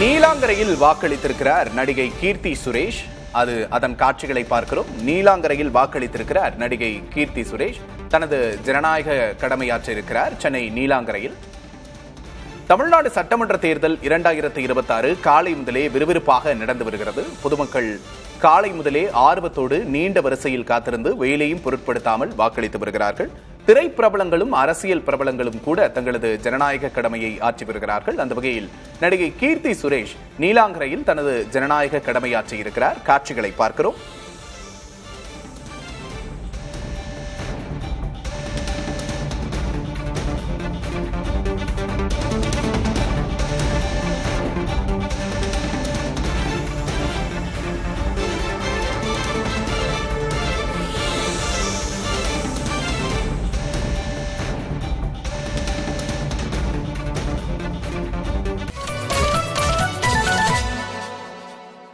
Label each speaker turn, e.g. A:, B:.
A: நீலாங்கரையில் வாக்களித்திருக்கிறார் நடிகை கீர்த்தி சுரேஷ். அதன் காட்சிகளை பார்க்கிறோம். நீலாங்கரையில் வாக்களித்திருக்கிறார் நடிகை கீர்த்தி சுரேஷ். தனது ஜனநாயக கடமையாற்ற இருக்கிறார் சென்னை நீலாங்கரையில். தமிழ்நாடு சட்டமன்ற தேர்தல் 2026 காலை முதலே விறுவிறுப்பாக நடந்து வருகிறது. பொதுமக்கள் காலை முதலே ஆர்வத்தோடு நீண்ட வரிசையில் காத்திருந்து வேலையும் பொருட்படுத்தாமல் வாக்களித்து வருகிறார்கள். திரைப்பிரபலங்களும் அரசியல் பிரபலங்களும் கூட தங்களது ஜனநாயக கடமையை ஆற்றி வருகிறார்கள். அந்த வகையில் நடிகை கீர்த்தி சுரேஷ் நீலாங்கரையில் தனது ஜனநாயக கடமையாற்றி இருக்கிறார். காட்சிகளை பார்க்கிறோம்.